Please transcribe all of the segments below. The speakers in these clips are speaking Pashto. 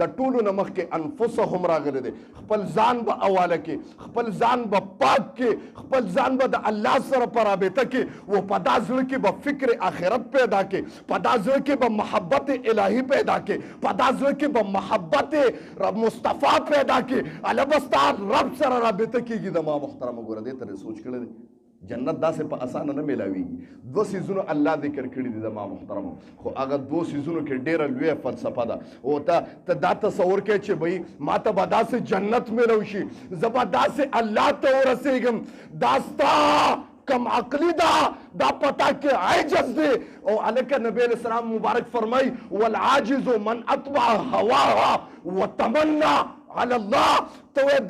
د ټولو نه مخکې انفسهم راغلی دی. خپل ځان به حواله کې، خپل ځان به پاک کې، خپل ځان به د الله سره په رابطه کې و په دا زړه کې به فکر آخرت پیدا کې، په دا زړه کې به محبت الهی پیدا کې، په دا زړه کې به محبت رب مصطفی پیدا کې. الله به ستا رب سره رابطه کېږي. د ما محترم ګوره دې ته سوچ کړی دی جنت داسې په اسانه نه میلاویږي. دوه څیزونه الله ذکر کړي دي زما محترمو، خو هغه دوه څیزونو کې ډېره لویه فلسفه ده. او ته دا تصور کوې چې بھئی ما ته به داسې جنت میلو شي، زه به داسې الله ته ورسېږم. دا ستا کم عقلی دا پتا کې عجز دی. او هلکه نبی علیہ السلام مبارک فرمای والعاجز من اتبع هواها وتمنا علی الله. ته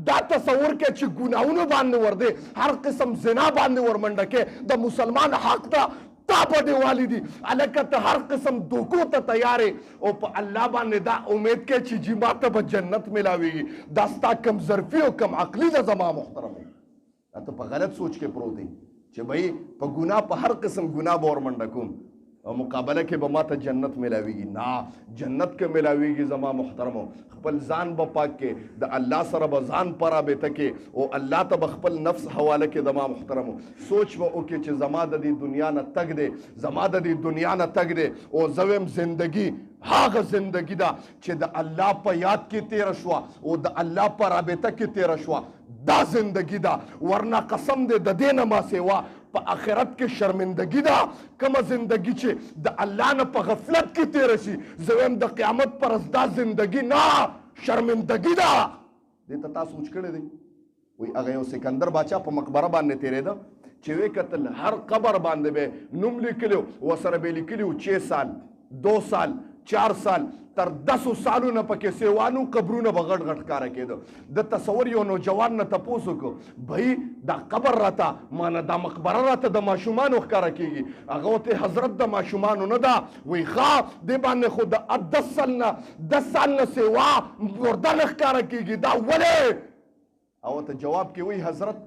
دا تصور کې چې ګناهونو باندې ورده هر قسم زنا باندې ورمنډه کې د مسلمان حق ته تا پدې والی دي. هلکه ته هر قسم دوکو ته تیارې او په الله باندې دا امید کې چې جی ما ته به جنت ملاویږي. دا ستا کم ظرفي او کم عقلي ده زما محترم. ته په غلط سوچ کې پروت دی چې بھئی په ګناه په هر قسم ګناه به ورمنډه کوم او مقابله کې به ما ته جنت ملاویږي. نه، جنت کې ملاویږي زما محترمو. خپل ځان به پاک کې، د الله سره به ځان په رابطه کې او الله ته به خپل نفس حواله کې. زما محترمو سوچ به وکړي چې زما د دې دنیا نه تګ دی، زما د دې دنیا نه تګ دی او زه ویم زندگی هغه زندگی ده چې د الله په یاد کې تیره شوه او د الله په رابطه کې تیره شوه. دا زندگی ده. ورنه قسم دی د دې نه ما سیوا په آخرت کې شرمندگی ده. کومه زندگی چې د الله نه په غفلت کې تیره شي، زه وایم د قیامت پر ورځ دا زندگی نه، شرمندگی ده. دې ته تا سوچ کړی دی؟ وایي هغه یو سکندر باچا په مقبره باندې تېرېده چې ویې کتل هر قبر باندې به نوم لیکلی ورسره به یې لیکلي 6 سال 2 سال 4 سال تر 10 سالونه پکې سیوانو قبرونه به غټ غټ ښکاره کېده. د تصور یو نوجوان نه تپوس وکړو بھئی دا قبر راته مانه دا مقبره راته د ماشومانو ښکاره کېږي. هغه ورته حضرت د ماشومانو نه ده. وایي ښه دې باندې خو د 10 سال نه سیوا مرده نه ښکاره کېږي، دا ولې؟ او ته جواب کې وایي حضرت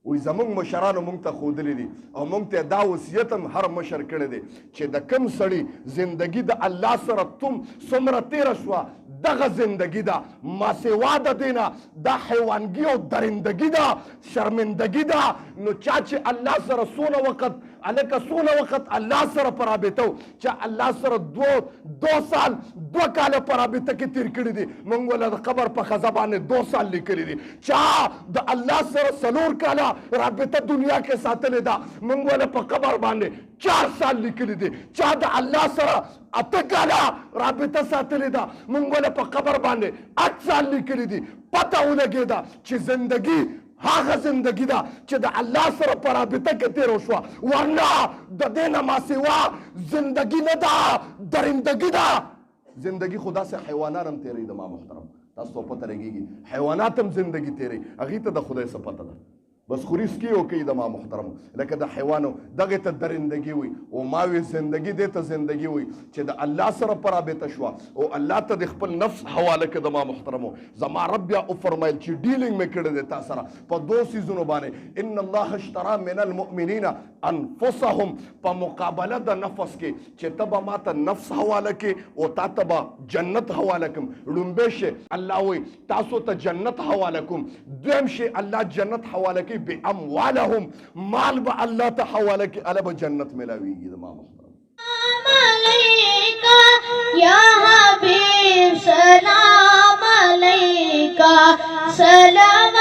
وایي زمونږ مشرانو مونږ ته ښودلي دي او مونږ ته دا وصیت هم هر مشر کړی دی چې د کم سړي زندگی د الله سره څومره تېره شوه دغه زندگی ده، ما سوا د دې نه دا حیوانګي او درندگی ده، شرمندگی ده. نو چا چې الله سره څونه وخت هلکه څونه وخت الله سره په رابطه و چې الله سره 2 سال 2 کاله په رابطه کې تیر کړي دي، موږ وله د قبر په خزه باندې 2 سال لیکلي دي. چا د الله سره 4 کاله رابطه دنیا کې ساتلې ده، موږ وله په قبر باندې 4 سال لیکلي دي. چا د الله سره 8 کاله رابطه ساتلې ده، موږ وله په قبر باندې 8 سال لیکلي دي. پته ولګېده چې زندگی هغه زندگی ده چې د الله سره په رابطه کې تېره شوه، ورنه د دې نه ما سوا زندگی نه ده، درندگی ده. زندگی خو داسې حیوانات هم تېروي د ما محترم، تاسو ته پته لګېږي حیوانات هم زندگی تېروي، هغې ته د خدای څه پته ده. بس خوري سکي وکوي د ما محترمو لکه د حیوانو دغې ته درندگی وي او ما وی زندگی دې ته زندگی وي چې د الله سره په رابطه شوه او الله ته د خپل نفس حواله کړه. د ما محترمو زما رب بیا وفرمیل چې ډیلینګ مې کړی دی تا سره په 2 څیزونو باندې. ان الله اشترى من المؤمنین انفسهم، په مقابله د نفس کې چې ته به ما ته نفس حواله کې او تا ته به جنت حواله کړم. لومبی شی الله وایي تاسو ته جنت حواله کوم، دویم شی الله جنت حواله کوي بأموالهم، مال به الله ته حواله کې الله به جنت ملاویږي. د ما محترم علیکا یا حبیب سلام علیکا سلام